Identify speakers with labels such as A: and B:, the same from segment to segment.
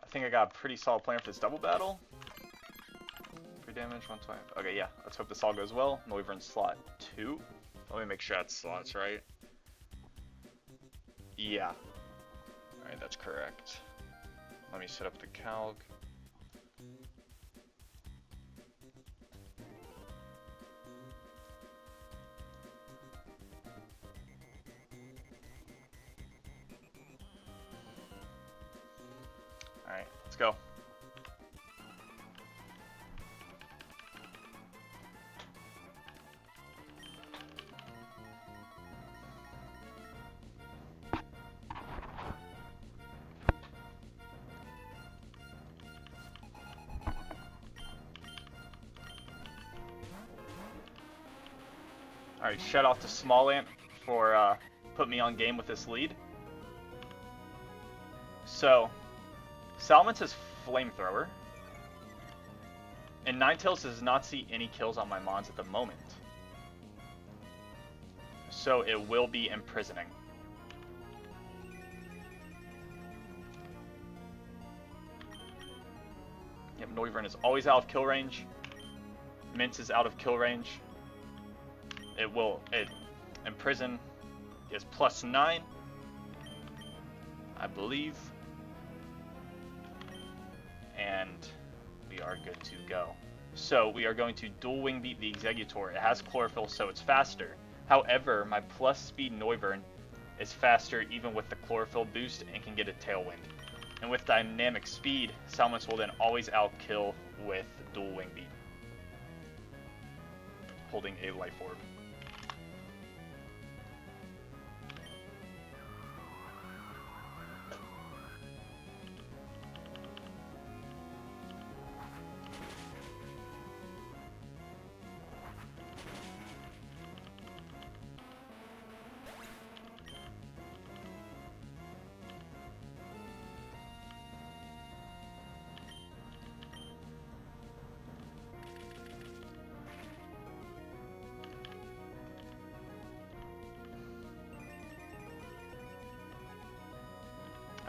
A: I think I got a pretty solid plan for this double battle. 3 damage, 120. Okay, yeah. Let's hope this all goes well. Noiver in slot 2. Let me make sure that slot's right. Yeah. Alright, that's correct. Let me set up the calc. Alright, let's go. Alright, shout out to Small Ant for putting me on game with this lead. So, Salamence is Flamethrower. And Ninetales does not see any kills on my Mons at the moment. So it will be Imprisoning. Yep, Noivern is always out of kill range. Mince is out of kill range. Imprison is +9, I believe. And we are good to go. So we are going to dual wing beat the Executor. It has Chlorophyll, so it's faster. However, my plus speed Noivern is faster even with the Chlorophyll boost and can get a Tailwind. And with dynamic speed, Salamence will then always outkill with dual wing beat, holding a life orb.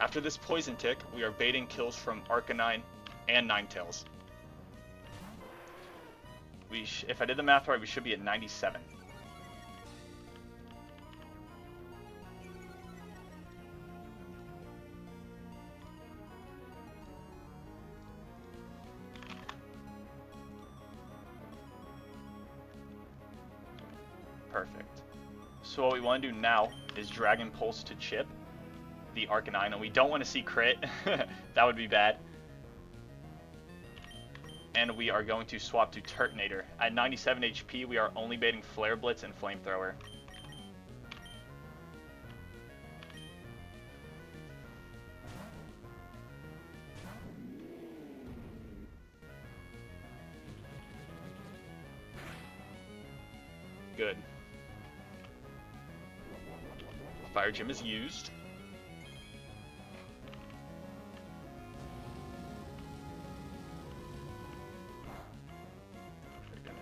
A: After this Poison Tick, we are baiting kills from Arcanine and Ninetales. If I did the math right, we should be at 97. Perfect. So what we want to do now is Dragon Pulse to chip the Arcanine, and we don't want to see crit. That would be bad. And we are going to swap to Turtonator. At 97 HP, we are only baiting Flare Blitz and Flamethrower. Good. Fire Gem is used.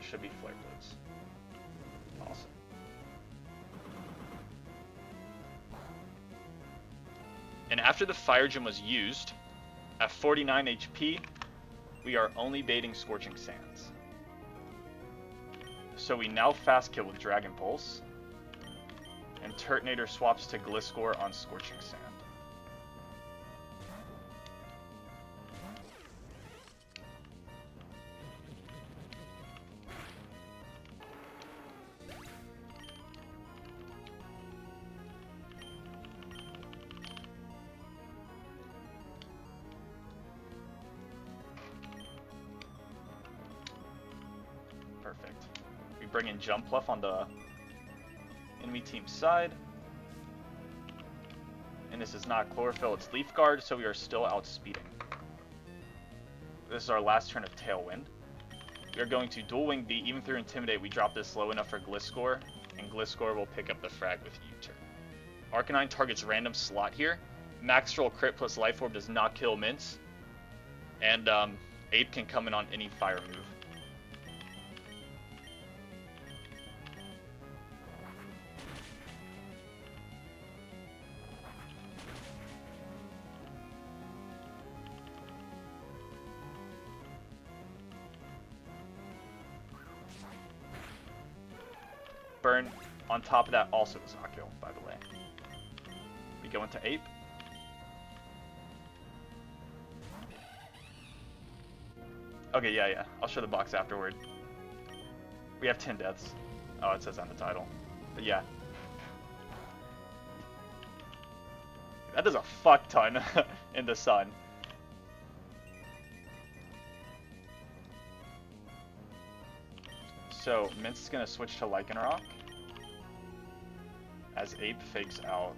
A: Should be Flare Blitz. Awesome. And after the Fire Gem was used, at 49 HP, we are only baiting Scorching Sands. So we now fast kill with Dragon Pulse, and Turtonator swaps to Gliscor on Scorching Sand. Perfect. We bring in Jump Pluff on the enemy team's side. And this is not Chlorophyll, it's Leaf Guard, so we are still outspeeding. This is our last turn of Tailwind. We are going to Dual Wing Beat. Even through Intimidate, we drop this low enough for Gliscor, and Gliscor will pick up the frag with U-turn. Arcanine targets random slot here. Max Roll Crit plus Life Orb does not kill Mince. And Ape can come in on any fire move. burn on top of that also does not kill, by the way. We go into Ape. Okay, yeah. I'll show the box afterward. We have 10 deaths. Oh, it says on the title. But yeah. That does a fuck ton in the sun. So, Mint's is going to switch to Lycanroc as Ape fakes out.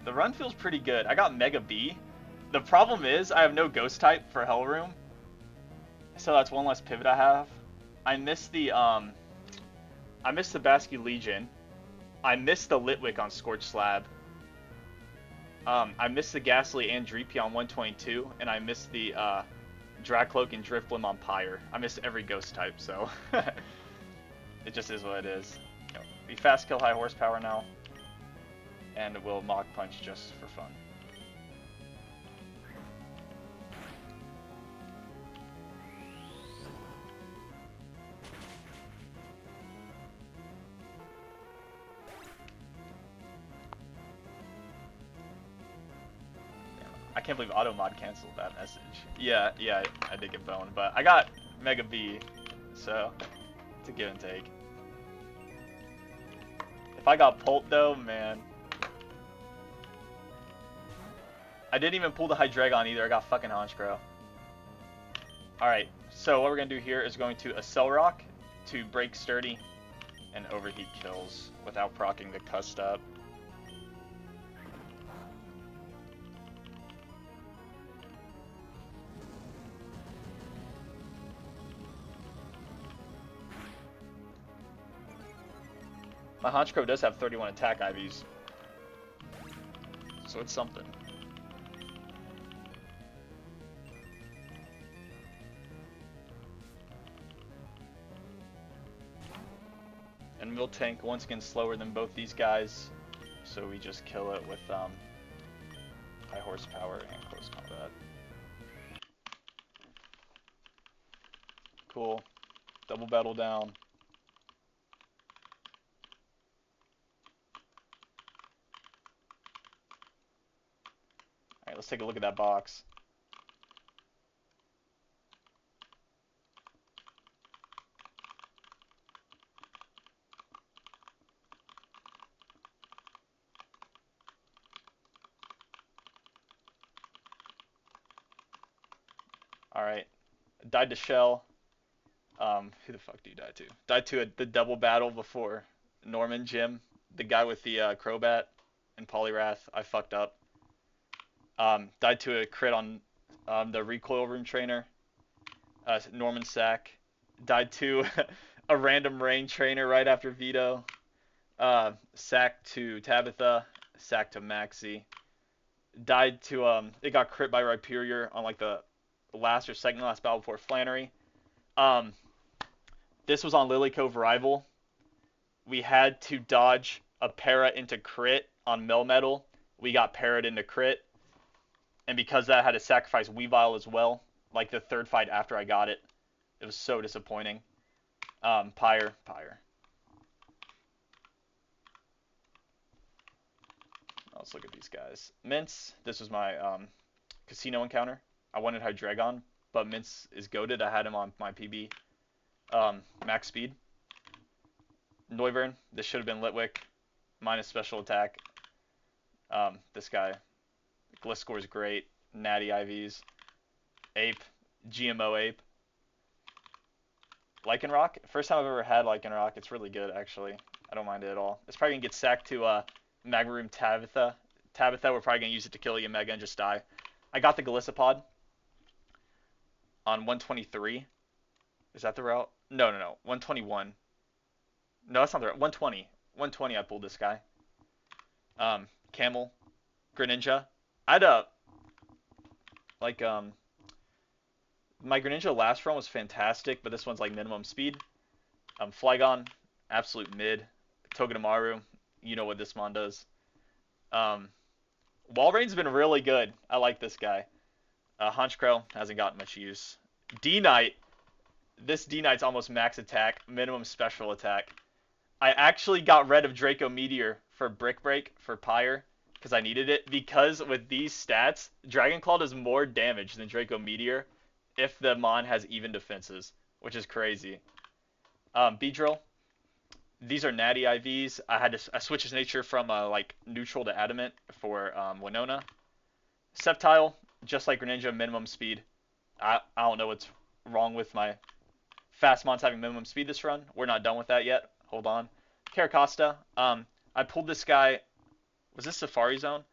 A: The run feels pretty good. I got Mega B. The problem is I have no Ghost type for Hell Room, so that's one less pivot I have. I missed the Basque Legion. I missed the Litwick on Scorch Slab. I missed the Ghastly and Dreepy on 122, and I missed the Dracloak and Drifblim on Pyre. I missed every Ghost type, so it just is what it is. We fast kill high horsepower now, and we'll Mach Punch just for fun. I can't believe Automod canceled that message. Yeah, I did get boned, but I got Mega B, so it's a give and take. If I got Pult though, man. I didn't even pull the Hydreigon either, I got fucking Honchkrow. Alright, so what we're going to do here is going to Accelerock to break Sturdy and Overheat kills without proccing the Cussed Up. My Honchkrow does have 31 attack IVs, so it's something. And Miltank once again slower than both these guys, so we just kill it with high horsepower and close combat. Cool. Double battle down. Alright, let's take a look at that box. Alright. Died to Shell. Who the fuck do you die to? Died to the double battle before Norman Jim, the guy with the Crobat and Poliwrath. I fucked up. Died to a crit on the Recoil Room Trainer. Norman Sack. Died to a random Rain Trainer right after Veto. Sack to Tabitha. Sack to Maxi. Died to it got crit by Rhyperior on like the last or second last battle before Flannery. This was on Lily Cove Rival. We had to dodge a para into crit on Melmetal. We got parried into crit. And because that, I had to sacrifice Weavile as well. Like the third fight after I got it. It was so disappointing. Pyre. Let's look at these guys. Mince, this was my casino encounter. I wanted Hydreigon, but Mince is goated. I had him on my PB. Max speed. Noivern, this should have been Litwick. Minus special attack. This guy. Gliscor's great. Natty IVs. Ape. GMO Ape. Lycanroc. First time I've ever had Lycanroc. It's really good, actually. I don't mind it at all. It's probably going to get sacked to Magma Room Tabitha. Tabitha, we're probably going to use it to kill Yamega and just die. I got the Galissapod on 123. Is that the route? No. 121. No, that's not the route. 120. 120 I pulled this guy. Camel. Greninja. I had a... Like, my Greninja last run was fantastic, but this one's like minimum speed. Flygon. Absolute mid. Togedemaru. You know what this mon does. Um, Walreign's been really good. I like this guy. Honchkrow hasn't gotten much use. D-Knight. This D-Knight's almost max attack, minimum special attack. I actually got rid of Draco Meteor for Brick Break for Pyre because I needed it. Because with these stats, Dragon Claw does more damage than Draco Meteor if the Mon has even defenses, which is crazy. Beedrill. These are natty IVs. I switched his nature from like neutral to adamant for Winona. Sceptile, just like Greninja, minimum speed. I don't know what's wrong with my fast mons having minimum speed this run. We're not done with that yet. Hold on. Caracosta. I pulled this guy. Was this Safari Zone?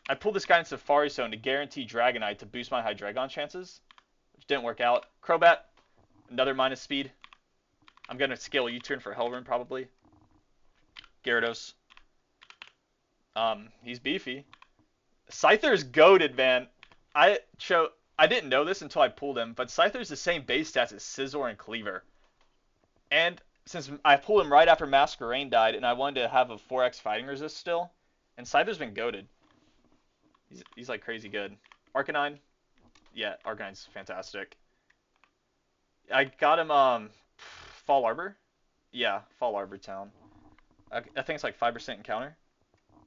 A: I pulled this guy in Safari Zone to guarantee Dragonite to boost my Hydreigon chances, which didn't work out. Crobat, another minus speed. I'm gonna scale U-turn for Hellrun probably. Gyarados. He's beefy. Scyther's goated, man. I didn't know this until I pulled him, but Scyther's the same base stats as Scizor and Cleaver. And since I pulled him right after Masquerain died, and I wanted to have a 4x fighting resist still, and Scyther's been goated. He's like crazy good. Arcanine, yeah, Arcanine's fantastic. I got him Fall Arbor, yeah, Fall Arbor Town. I think it's like 5% encounter.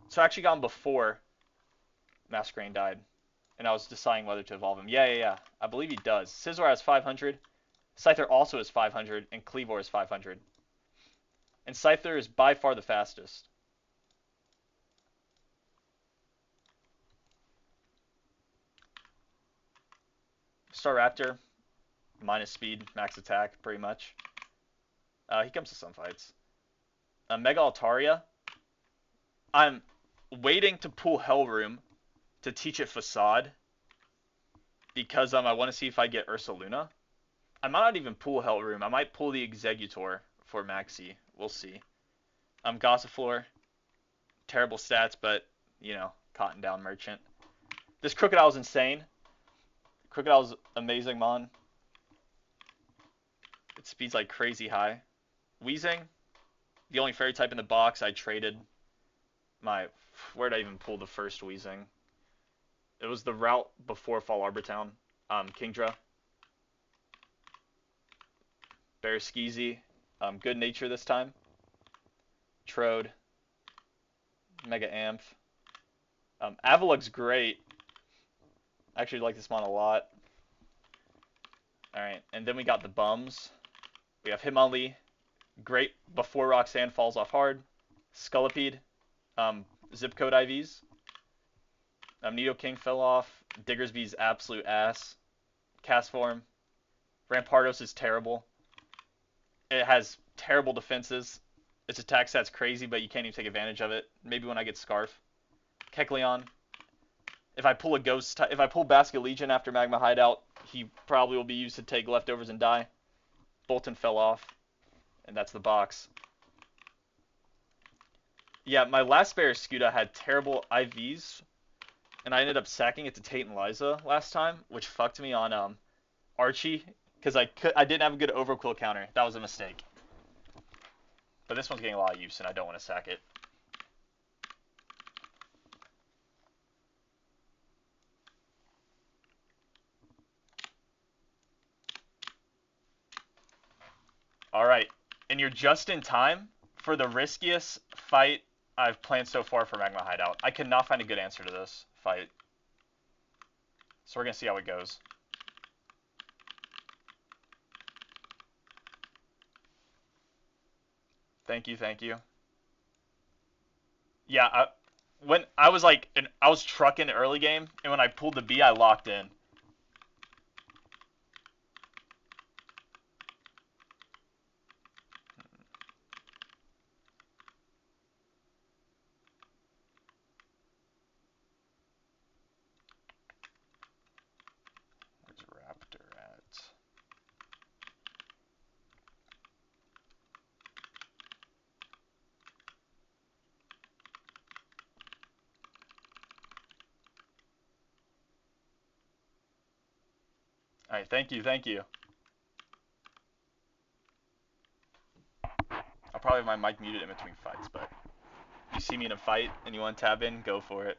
A: So I actually got him before Masquerain died, and I was deciding whether to evolve him. Yeah. I believe he does. Scizor has 500. Scyther also has 500, and Cleavor is 500. And Scyther is by far the fastest. Staraptor, minus speed, max attack, pretty much. He comes to some fights. Mega Altaria. I'm waiting to pull Hellroom to teach it Facade because I want to see if I get Ursaluna. I might not even pull Hellroom. I might pull the Executor for Maxi. We'll see. Gossifleur. Terrible stats, but, Cotton Down Merchant. This Crocodile's insane. Crocodile's amazing, mon. It speeds like crazy high. Weezing. The only fairy type in the box. I traded my... Where did I even pull the first Weezing? It was the route before Fall Arbor Town. Kingdra. Bereskeezy. Good Nature this time. Trode. Mega Amph. Avalug's great. I actually like this mon a lot. Alright, and then we got the bums. We have Hitmonlee. Great before Roxanne falls off hard. Scolipede. Zip code IVs. Nidoking fell off. Diggersby's absolute ass. Castform. Rampardos is terrible. It has terrible defenses. Its attack stat's crazy, but you can't even take advantage of it. Maybe when I get Scarf. Kecleon. If I pull Basket Legion after Magma Hideout, he probably will be used to take leftovers and die. Bolton fell off, and that's the box. Yeah, my last Barraskewda had terrible IVs, and I ended up sacking it to Tate and Liza last time, which fucked me on Archie, because I didn't have a good overkill counter. That was a mistake. But this one's getting a lot of use, and I don't want to sack it. Alright, and you're just in time for the riskiest fight I've planned so far for Magma Hideout. I cannot find a good answer to this fight. So we're going to see how it goes. Thank you. Yeah, when I was I was trucking early game, and when I pulled the B, I locked in. Where's Raptor at? Alright, thank you. I'll probably have my mic muted in between fights, but You see me in a fight and you want to tab in, go for it.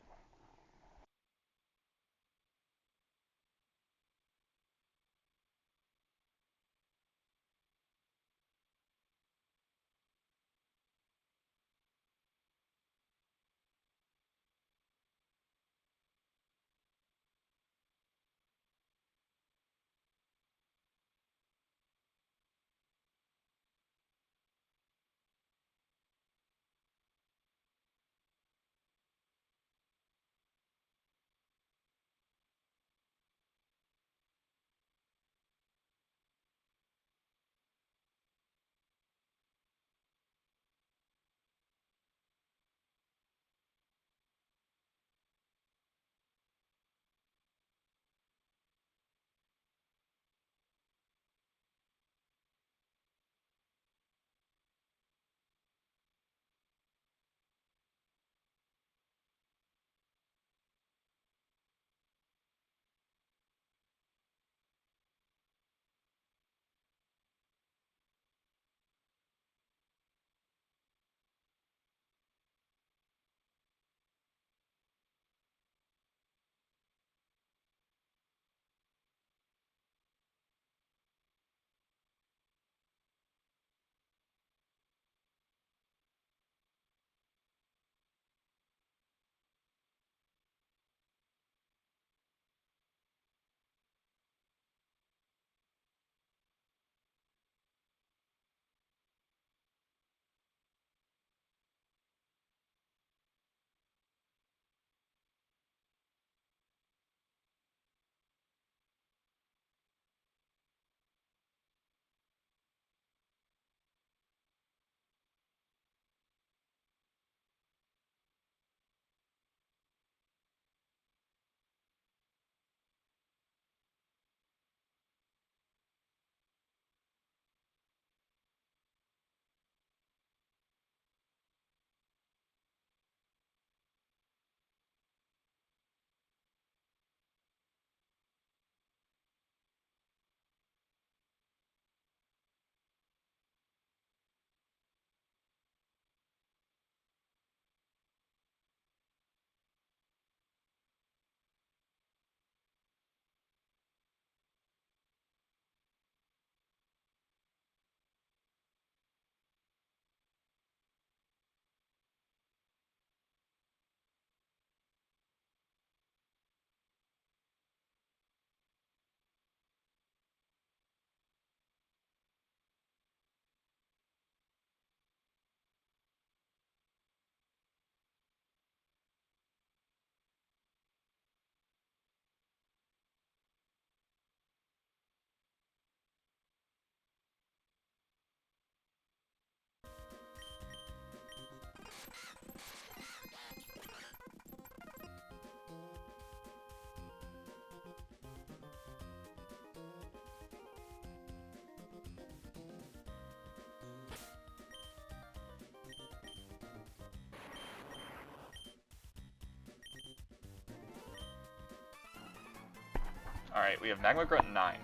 A: Alright, we have Magma Grunt 9.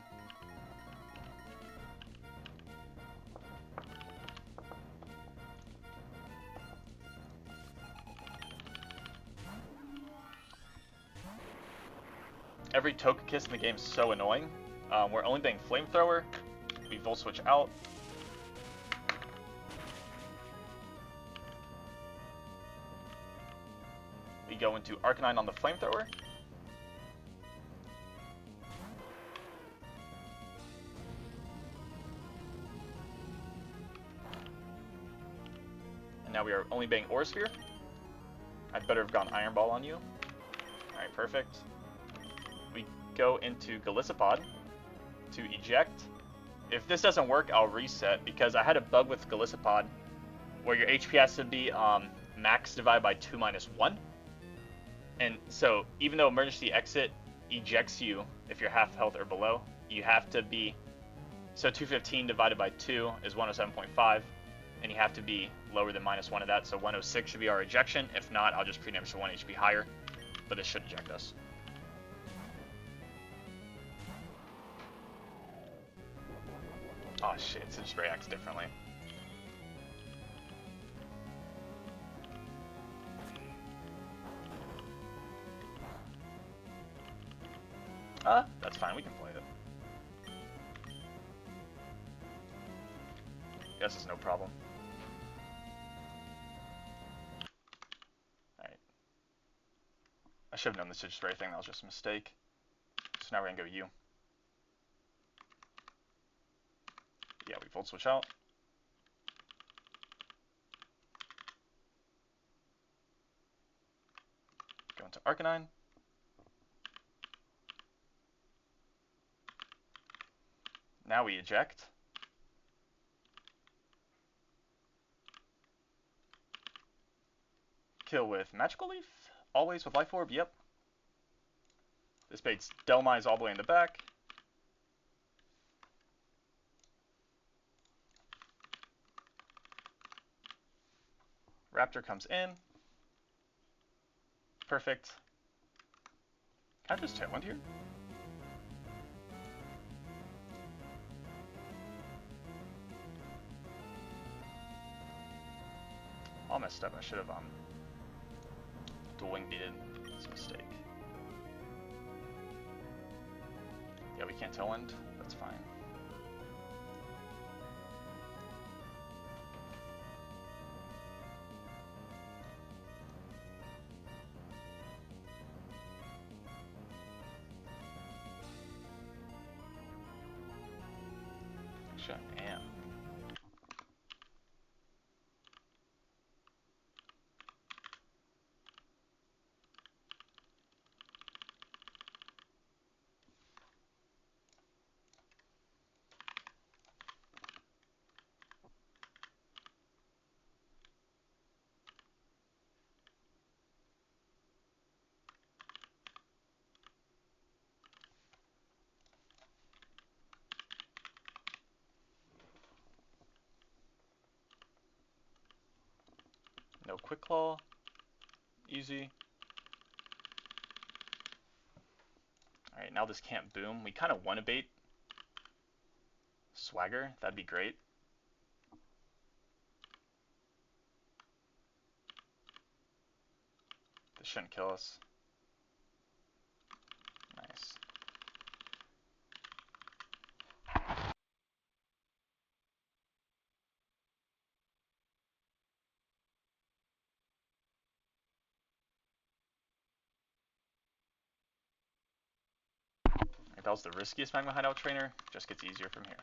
A: Every Togekiss in the game is so annoying. We're only being Flamethrower. We Volt Switch out. We go into Arcanine on the Flamethrower. And now we are only being Aura Sphere. I'd better have gone Iron Ball on you. Alright, perfect. We go into Golisopod to eject. If this doesn't work, I'll reset, because I had a bug with Golisopod where your HP has to be max divided by 2 minus 1. And so even though Emergency Exit ejects you if you're half health or below, you have to be, so 215 divided by 2 is 107.5, and you have to be lower than minus 1 of that, so 106 should be our ejection. If not, I'll just pre-damage to 1 HP higher, but this should eject us. Oh shit, so it just reacts differently. That's fine, we can play it. Yes, it's no problem. Alright. I should have known this is just right thing, that was just a mistake. So now we're gonna go U. Yeah, we volt switch out. Go into Arcanine. Now we eject. Kill with Magical Leaf? Always with Life Orb? Yep. This baits Delmise all the way in the back. Raptor comes in. Perfect. Can I just Tailwind here? All messed up. I should have dual wing beaten. It's a mistake. Yeah, we can't Tailwind. That's fine. Actually, I am. No Quick Claw. Easy. Alright, now this can't boom. We kind of want to bait Swagger. That'd be great. This shouldn't kill us. Nice. If that was the riskiest Magma Hideout trainer, just gets easier from here.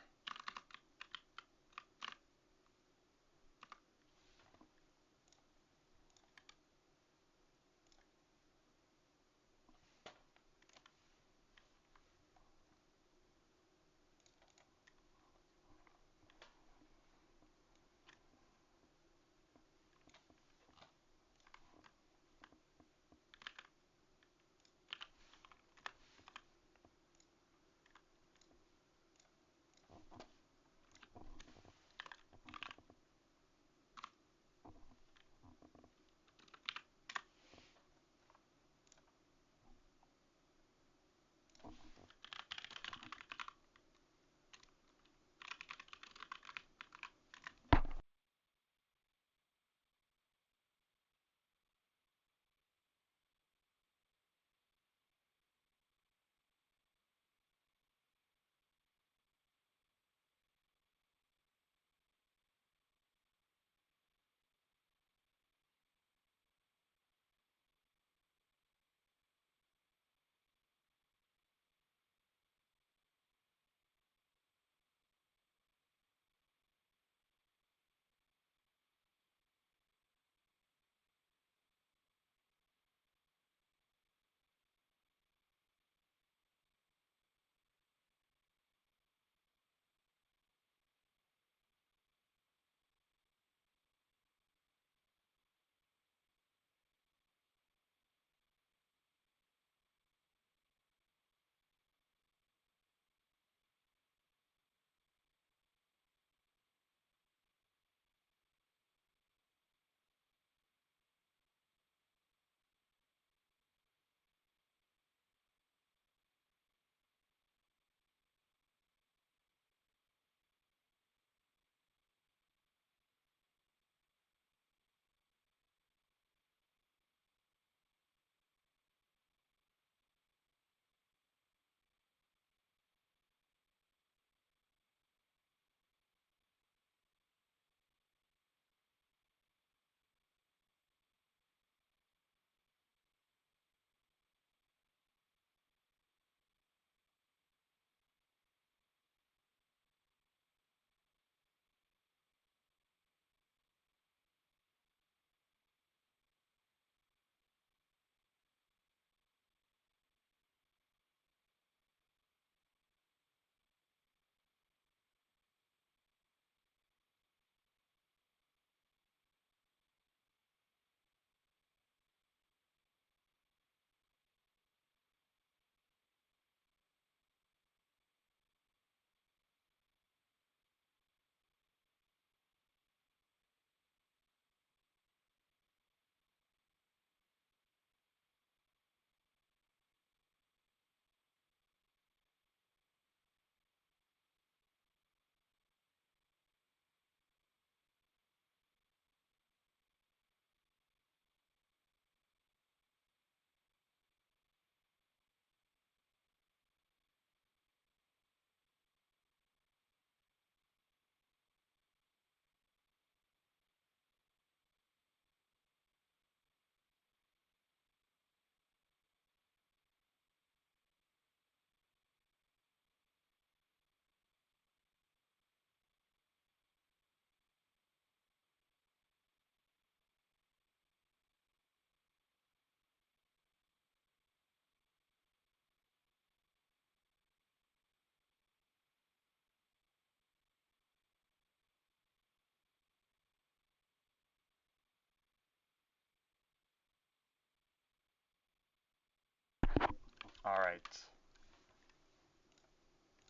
A: Alright.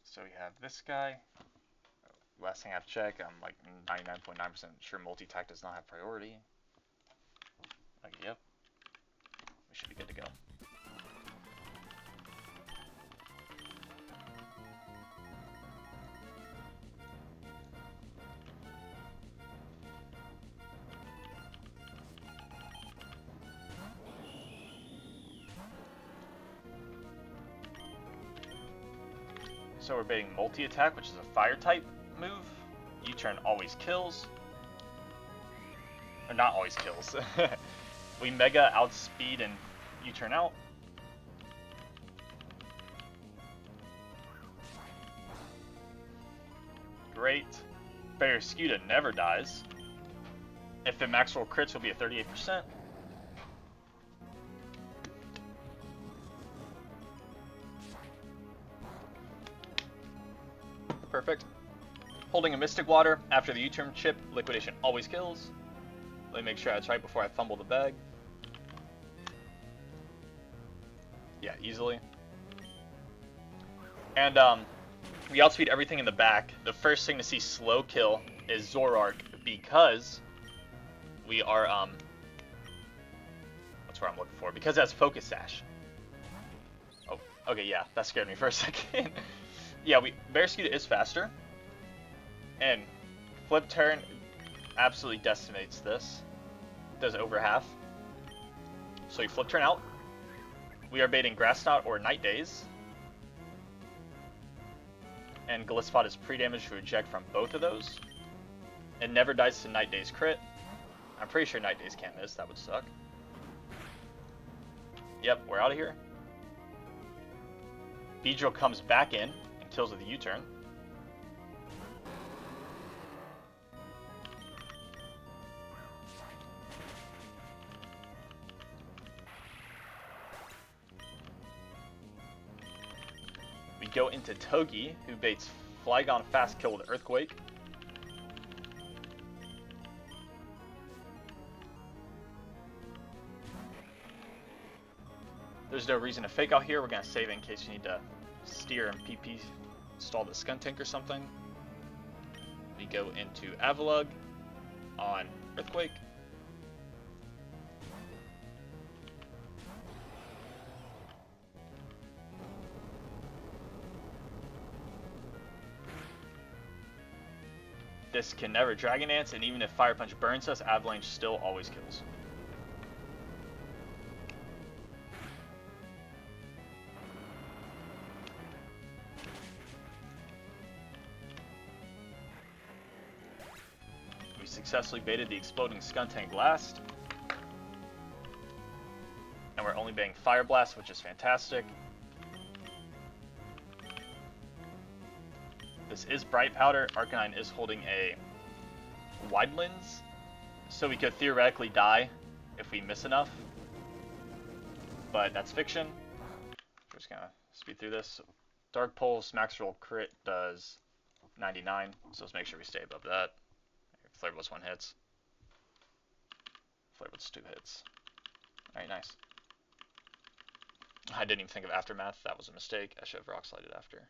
A: So we have this guy. Last thing I have to check, I'm like 99.9% sure multi-tack does not have priority. Like, yep. We should be good to go. So we're baiting multi-attack, which is a fire type move. U-turn always kills. Or not always kills. We mega outspeed and U-turn out. Great. Barraskewda never dies. If it max roll crits, will be at 38%. Perfect. Holding a Mystic Water after the U-turn chip, Liquidation always kills. Let me make sure that's right before I fumble the bag. Yeah, easily. And we outspeed everything in the back. The first thing to see slow kill is Zorark because we are that's what I'm looking for. Because that's Focus Sash. Oh, okay, yeah, that scared me for a second. Yeah, Barraskewda is faster. And Flip Turn absolutely decimates this. Does over half. So you Flip Turn out. We are baiting Grass Knot or Night Daze. And Glisspot is pre-damage to eject from both of those. It never dies to Night Daze crit. I'm pretty sure Night Daze can't miss, that would suck. Yep, we're out of here. Beedrill comes back in and kills with a U-turn. We go into Togi, who baits Flygon Fast Kill with Earthquake. There's no reason to fake out here. We're going to save it in case you need to steer and PP stall the Skuntank or something. We go into Avalugg on Earthquake. This can never Dragon Dance, and even if Fire Punch burns us, Avalanche still always kills. We successfully baited the Exploding Skuntank last. And we're only baiting Fire Blast, which is fantastic. This is Bright Powder. Arcanine is holding a Wide Lens, so we could theoretically die if we miss enough. But that's fiction. We're just gonna speed through this. Dark Pulse, max roll crit does 99, so let's make sure we stay above that. Flare Blitz 1 hits. Flare Blitz 2 hits. Alright, nice. I didn't even think of Aftermath. That was a mistake. I should have Rock Slided after.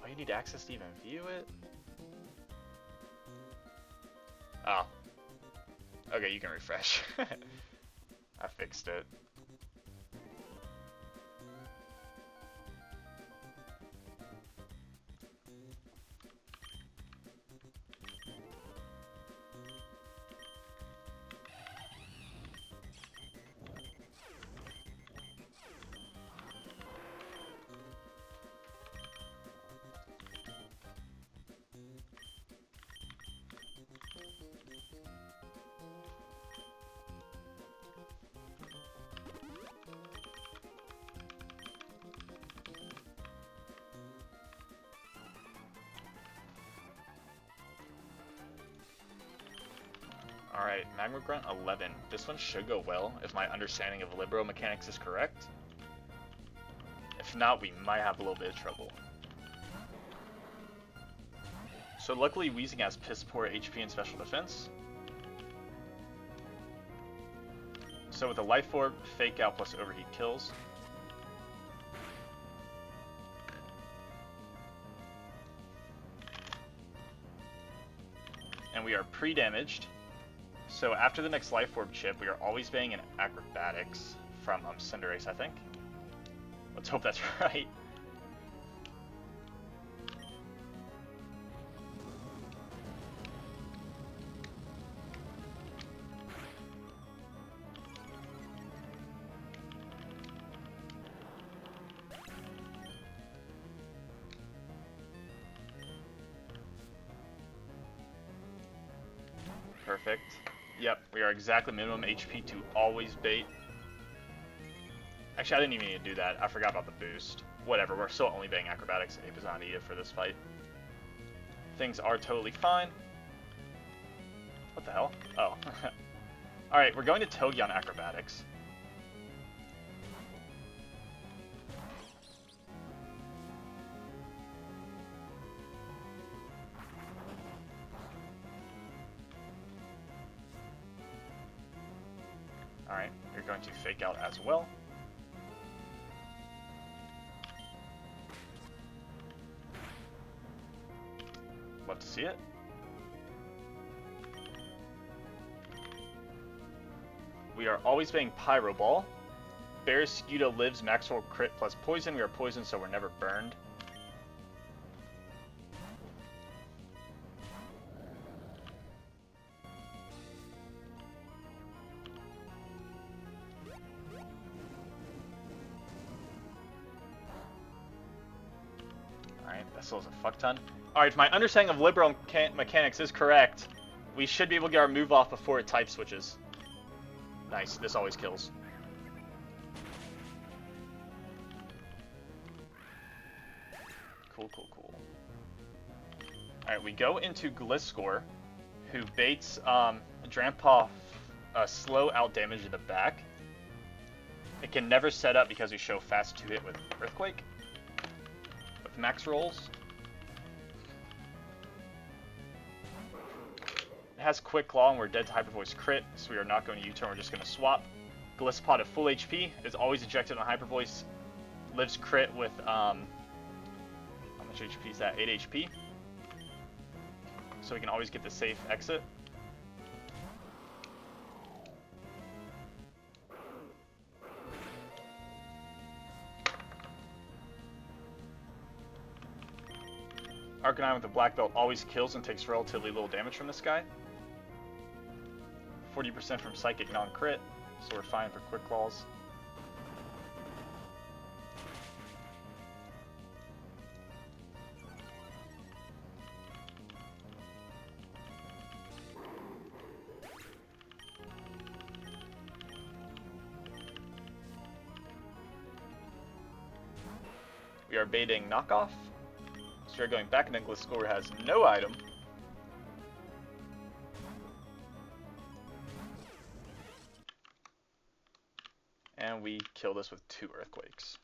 A: Oh, you need access to even view it? Oh. Okay, you can refresh. I fixed it. Alright, Magma Grunt 11. This one should go well if my understanding of Libero mechanics is correct. If not, we might have a little bit of trouble. So luckily Weezing has piss poor HP and special defense. So with a Life Orb, Fake Out plus Overheat kills. And we are pre-damaged. So after the next Life Orb chip, we are always baying in Acrobatics from Cinderace, I think. Let's hope that's right. Perfect. Yep, we are exactly minimum HP to always bait. Actually, I didn't even need to do that. I forgot about the boost. Whatever, we're still only baiting Acrobatics. Ape is not needed for this fight. Things are totally fine. What the hell? Oh. Alright, we're going to Togi on Acrobatics. Alright, you're going to Fake Out as well. Love to see it. We are always being Pyro Ball. Barrascuda lives max roll crit plus poison. We are poisoned, so we're never burned. Alright, that still is a fuck ton. Alright, if my understanding of Libero mechanics is correct, we should be able to get our move off before it type switches. Nice, this always kills. Cool, cool, cool. Alright, we go into Gliscor, who baits Drampa slow out damage in the back. It can never set up because we show fast 2-hit with Earthquake. With max rolls. It has Quick Claw and we're dead to Hyper Voice crit, so we are not going to U-turn, we're just going to swap. Gliscor at full HP is always ejected on Hyper Voice. Lives crit with, how much HP is that? 8 HP. So we can always get the safe exit. Arcanine with the Black Belt always kills and takes relatively little damage from this guy. 40% from Psychic non-crit, so we're fine for Quick Claws. We are baiting Knockoff. So we're going back into Gliscor has no item. And we kill this with 2 Earthquakes.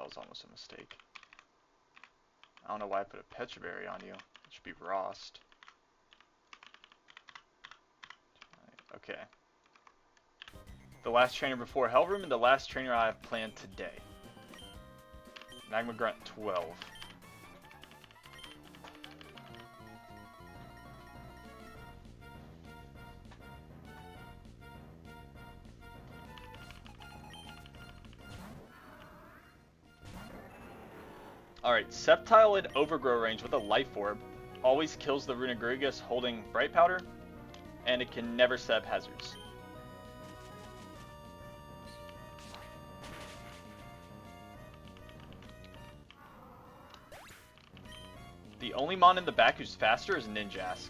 A: was almost a mistake. I don't know why I put a Petraberry on you. It should be Rost. Okay. The last trainer before Hellroom and the last trainer I have planned today. Magma Grunt 12. Alright, Sceptile in Overgrow range with a Life Orb always kills the Runagrigus holding Bright Powder, and it can never set up hazards. The only mon in the back who's faster is Ninjask,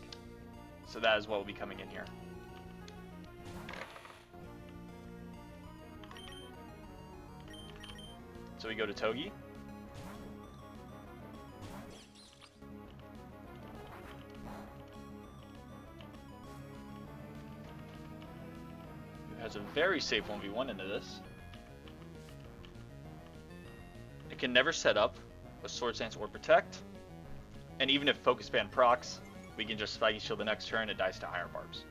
A: so that is what will be coming in here. So we go to Togi. Who has a very safe 1v1 into this. It can never set up a Swords Dance or Protect. And even if Focus Band procs, we can just Spiky Shield the next turn and dice to Iron Barbs.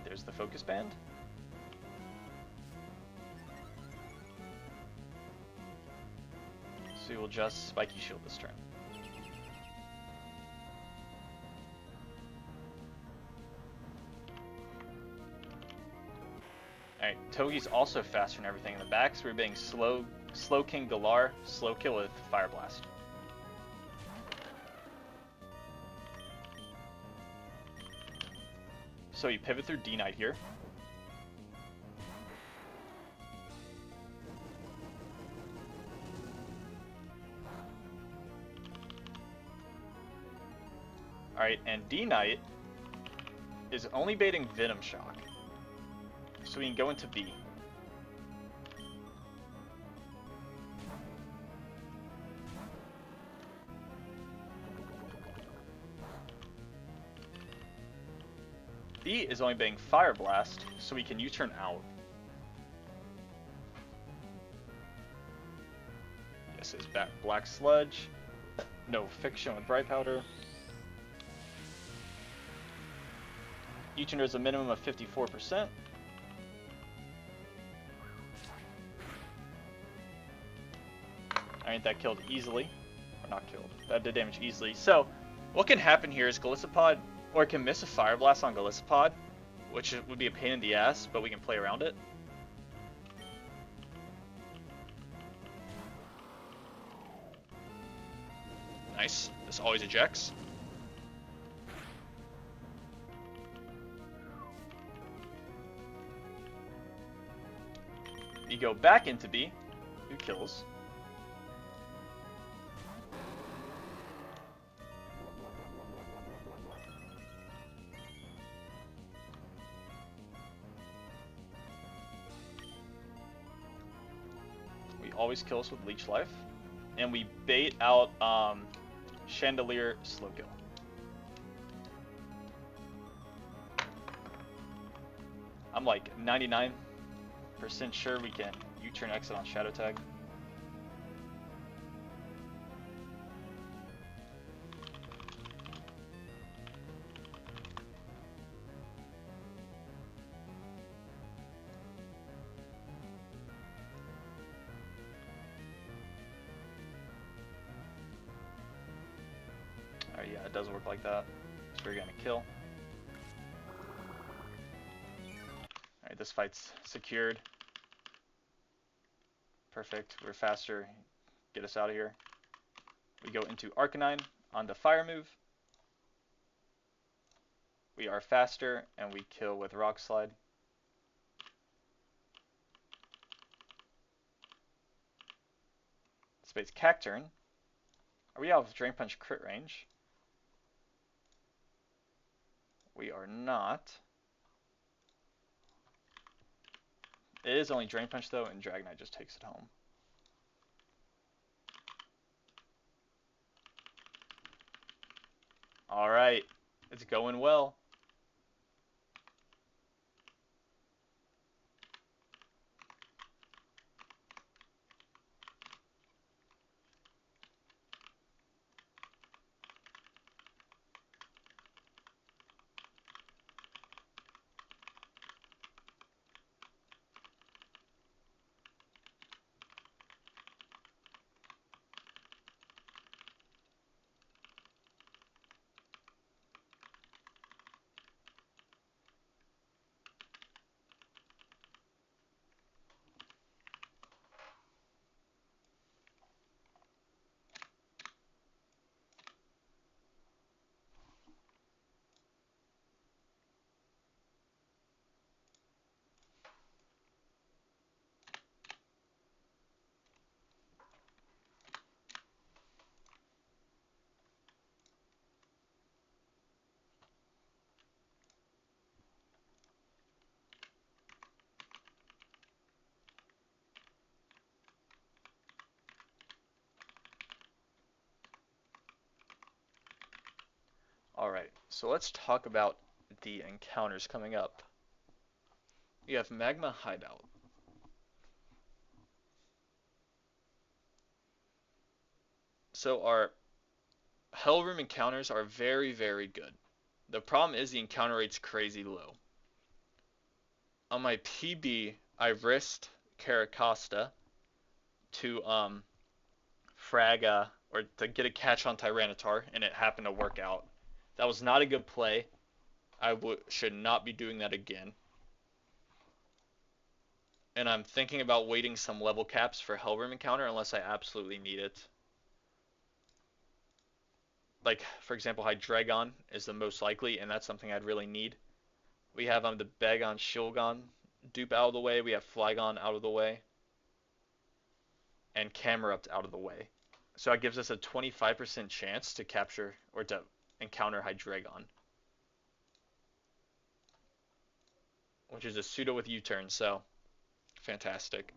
A: There's the Focus Band. So we will just Spiky Shield this turn. Alright, Togi's also faster than everything in the back, so we're being Slow King Galar, slow kill with Fire Blast. So you pivot through D-Knight here. Alright, and D-Knight is only baiting Venom Shock. So we can go into B. B is only baiting Fire Blast, so we can U-turn out. This is Black Sludge. No Fiction with Bright Powder. U-turn is a minimum of 54%. Alright, that killed easily. Or not killed. That did damage easily. So, what can happen here is Galissapod, or it can miss a Fire Blast on Galissapod, which would be a pain in the ass, but we can play around it. Nice. This always ejects. You go back into B. Who kills? We always kill us with Leech Life. And we bait out Chandelier slow kill. I'm like 99% sure we can U-turn exit on Shadow Tag. Alright, yeah, it doesn't work like that. So we're gonna kill. Alright, this fight's secured. Perfect, we're faster. Get us out of here. We go into Arcanine on the fire move. We are faster, and we kill with Rock Slide. Space Cacturn. Are we out of Drain Punch crit range? We are not. It is only Drain Punch though, and Dragonite just takes it home. Alright, it's going well. Alright, so let's talk about the encounters coming up. You have Magma Hideout. So our Hell Room encounters are very, very good. The problem is the encounter rate's crazy low. On my PB, I risked Caracosta to frag or to get a catch on Tyranitar, and it happened to work out. That was not a good play. I should not be doing that again. And I'm thinking about waiting some level caps for Hellroom encounter unless I absolutely need it. Like, for example, Hydreigon is the most likely, and that's something I'd really need. We have the Bagon Shilgon dupe out of the way. We have Flygon out of the way. And Camerupt out of the way. So that gives us a 25% chance to capture or to encounter Hydreigon. Which is a pseudo with U-turn, so fantastic.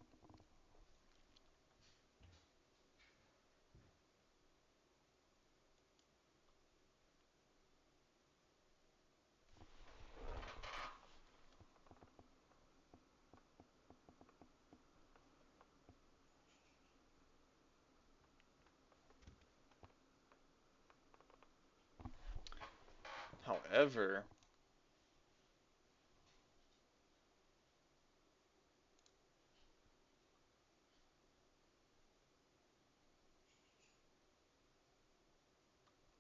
A: However,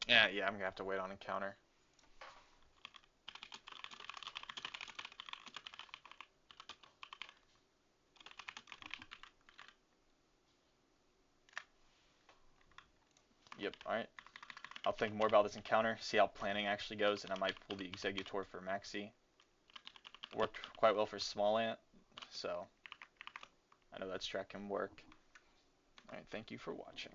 A: yeah, I'm gonna have to wait on encounter. Yep, alright. I'll think more about this encounter, see how planning actually goes, and I might pull the Exeggutor for Maxi. Worked quite well for Small Ant, so I know that strat can work. Alright, thank you for watching.